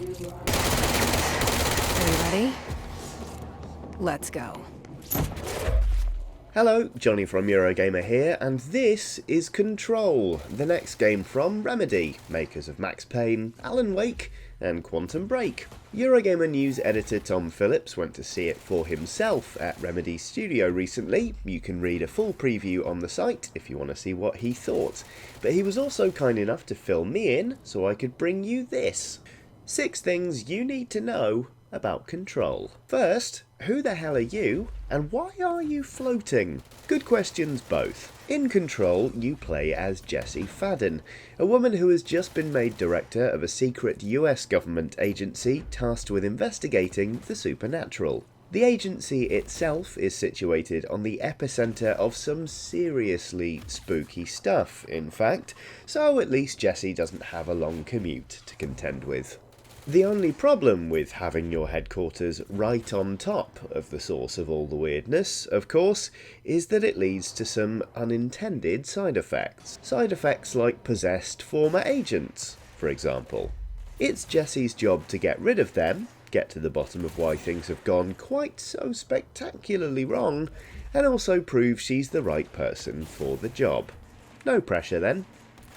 Are you ready? Let's go. Hello, Johnny from Eurogamer here, and this is Control, the next game from Remedy, makers of Max Payne, Alan Wake, and Quantum Break. Eurogamer news editor Tom Phillips went to see it for himself at Remedy Studio recently. You can read a full preview on the site if you want to see what he thought. But he was also kind enough to fill me in so I could bring you this. 6 things you need to know about Control. First, who the hell are you, and why are you floating? Good questions both. In Control, you play as Jessie Fadden, a woman who has just been made director of a secret US government agency tasked with investigating the supernatural. The agency itself is situated on the epicenter of some seriously spooky stuff, in fact, so at least Jessie doesn't have a long commute to contend with. The only problem with having your headquarters right on top of the source of all the weirdness, of course, is that it leads to some unintended side effects. Side effects like possessed former agents, for example. It's Jessie's job to get rid of them, get to the bottom of why things have gone quite so spectacularly wrong, and also prove she's the right person for the job. No pressure then.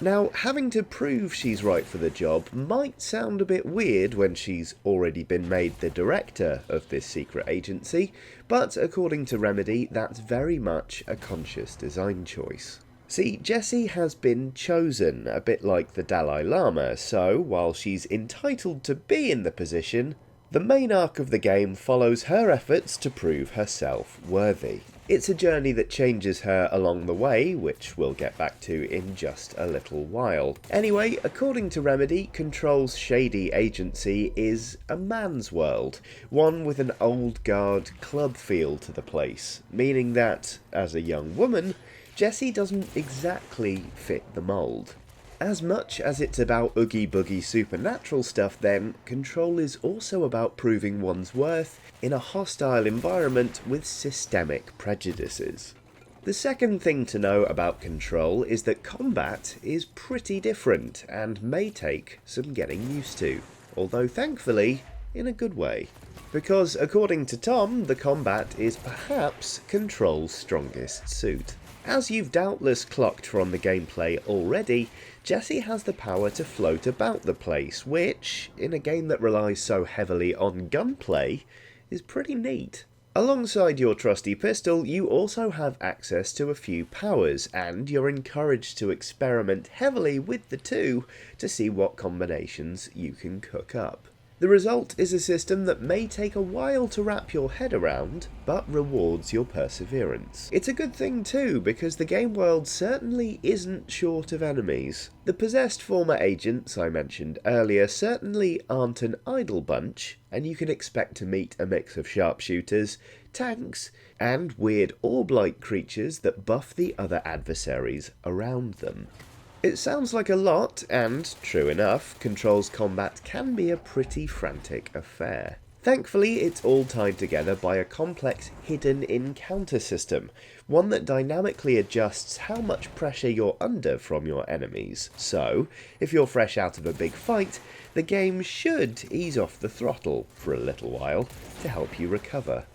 Now, having to prove she's right for the job might sound a bit weird when she's already been made the director of this secret agency, but according to Remedy, that's very much a conscious design choice. See, Jessie has been chosen, a bit like the Dalai Lama, so while she's entitled to be in the position, the main arc of the game follows her efforts to prove herself worthy. It's a journey that changes her along the way, which we'll get back to in just a little while. Anyway, according to Remedy, Control's shady agency is a man's world, one with an old guard club feel to the place, meaning that, as a young woman, Jessie doesn't exactly fit the mould. As much as it's about oogie boogie supernatural stuff then, Control is also about proving one's worth in a hostile environment with systemic prejudices. The second thing to know about Control is that combat is pretty different and may take some getting used to, although thankfully in a good way. Because according to Tom, the combat is perhaps Control's strongest suit. As you've doubtless clocked from the gameplay already, Jessie has the power to float about the place, which, in a game that relies so heavily on gunplay, is pretty neat. Alongside your trusty pistol, you also have access to a few powers, and you're encouraged to experiment heavily with the two to see what combinations you can cook up. The result is a system that may take a while to wrap your head around, but rewards your perseverance. It's a good thing too, because the game world certainly isn't short of enemies. The possessed former agents I mentioned earlier certainly aren't an idle bunch, and you can expect to meet a mix of sharpshooters, tanks, and weird orb-like creatures that buff the other adversaries around them. It sounds like a lot, and, true enough, Control's combat can be a pretty frantic affair. Thankfully, it's all tied together by a complex hidden encounter system, one that dynamically adjusts how much pressure you're under from your enemies. So, if you're fresh out of a big fight, the game should ease off the throttle for a little while to help you recover.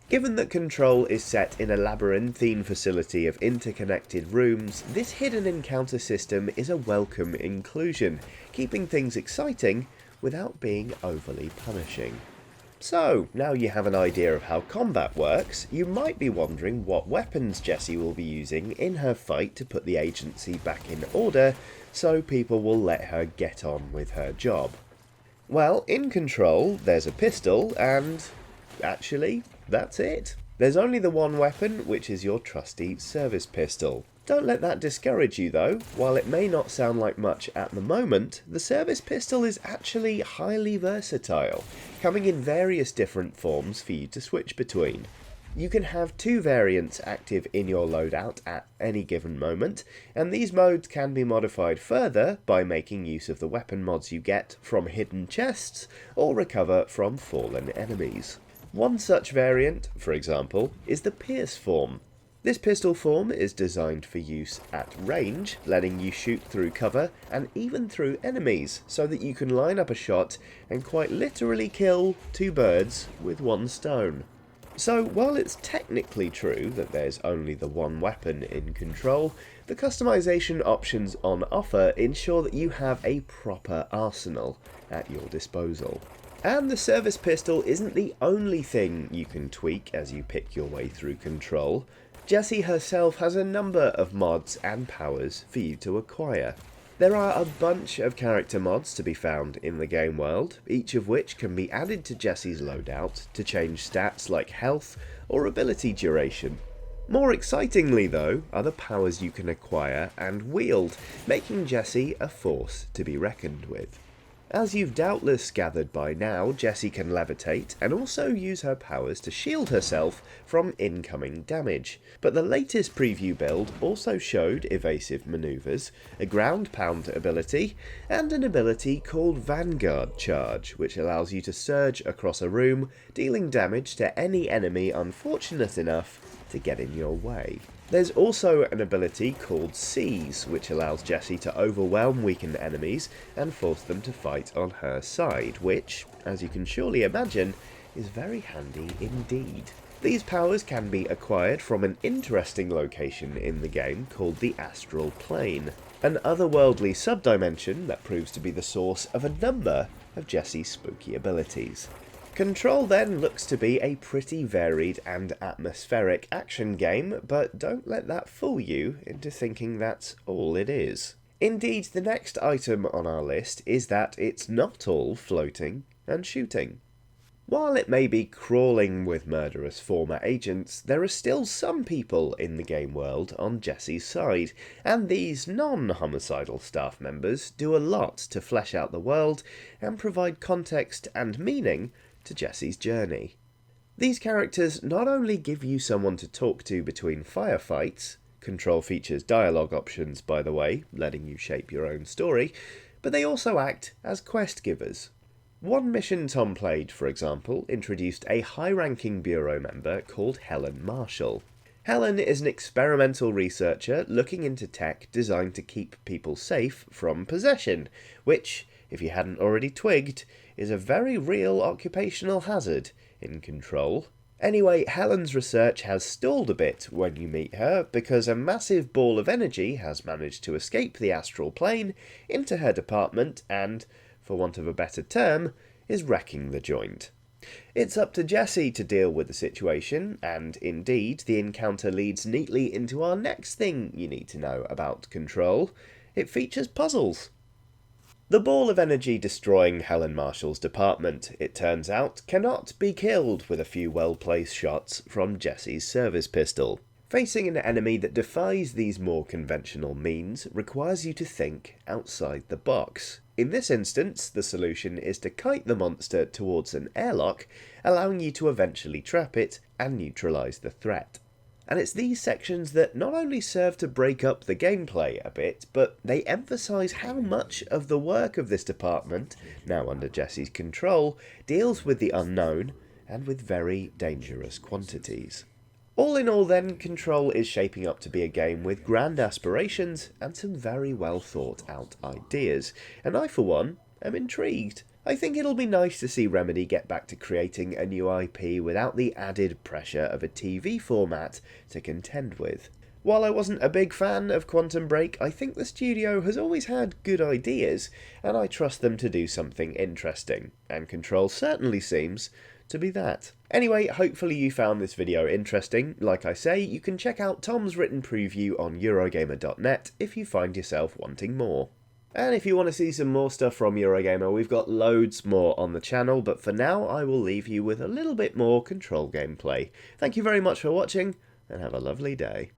Given that Control is set in a labyrinthine facility of interconnected rooms, this hidden encounter system is a welcome inclusion, keeping things exciting without being overly punishing. So, now you have an idea of how combat works, you might be wondering what weapons Jessie will be using in her fight to put the agency back in order, so people will let her get on with her job. Well, in Control, there's a pistol, and actually, that's it. There's only the one weapon, which is your trusty service pistol. Don't let that discourage you though. While it may not sound like much at the moment, the service pistol is actually highly versatile, coming in various different forms for you to switch between. You can have 2 variants active in your loadout at any given moment, and these modes can be modified further by making use of the weapon mods you get from hidden chests or recover from fallen enemies. One such variant, for example, is the Pierce form. This pistol form is designed for use at range, letting you shoot through cover and even through enemies, so that you can line up a shot and quite literally kill two birds with one stone. So while it's technically true that there's only the one weapon in Control, the customization options on offer ensure that you have a proper arsenal at your disposal. And the service pistol isn't the only thing you can tweak as you pick your way through Control. Jessie herself has a number of mods and powers for you to acquire. There are a bunch of character mods to be found in the game world, each of which can be added to Jessie's loadout to change stats like health or ability duration. More excitingly though, are the powers you can acquire and wield, making Jessie a force to be reckoned with. As you've doubtless gathered by now, Jessie can levitate and also use her powers to shield herself from incoming damage. But the latest preview build also showed evasive maneuvers, a ground pound ability, and an ability called Vanguard Charge, which allows you to surge across a room, dealing damage to any enemy unfortunate enough to get in your way. There's also an ability called Seize, which allows Jessie to overwhelm weakened enemies and force them to fight on her side, which, as you can surely imagine, is very handy indeed. These powers can be acquired from an interesting location in the game called the Astral Plane, an otherworldly subdimension that proves to be the source of a number of Jessie's spooky abilities. Control then looks to be a pretty varied and atmospheric action game, but don't let that fool you into thinking that's all it is. Indeed, the next item on our list is that it's not all floating and shooting. While it may be crawling with murderous former agents, there are still some people in the game world on Jessie's side, and these non-homicidal staff members do a lot to flesh out the world and provide context and meaning to Jessie's journey. These characters not only give you someone to talk to between firefights, Control features dialogue options by the way, letting you shape your own story, but they also act as quest givers. One mission Tom played, for example, introduced a high-ranking Bureau member called Helen Marshall. Helen is an experimental researcher looking into tech designed to keep people safe from possession, which, if you hadn't already twigged, is a very real occupational hazard in Control. Anyway, Helen's research has stalled a bit when you meet her because a massive ball of energy has managed to escape the astral plane into her department and, for want of a better term, is wrecking the joint. It's up to Jessie to deal with the situation, and indeed, the encounter leads neatly into our next thing you need to know about Control. It features puzzles. The ball of energy destroying Helen Marshall's department, it turns out, cannot be killed with a few well-placed shots from Jessie's service pistol. Facing an enemy that defies these more conventional means requires you to think outside the box. In this instance, the solution is to kite the monster towards an airlock, allowing you to eventually trap it and neutralise the threat. And it's these sections that not only serve to break up the gameplay a bit, but they emphasise how much of the work of this department, now under Jessie's control, deals with the unknown and with very dangerous quantities. All in all then, Control is shaping up to be a game with grand aspirations and some very well thought out ideas, and I for one am intrigued. I think it'll be nice to see Remedy get back to creating a new IP without the added pressure of a TV format to contend with. While I wasn't a big fan of Quantum Break, I think the studio has always had good ideas, and I trust them to do something interesting, and Control certainly seems to be that. Anyway, hopefully you found this video interesting. Like I say, you can check out Tom's written preview on Eurogamer.net if you find yourself wanting more. And if you want to see some more stuff from Eurogamer, we've got loads more on the channel, but for now I will leave you with a little bit more Control gameplay. Thank you very much for watching, and have a lovely day.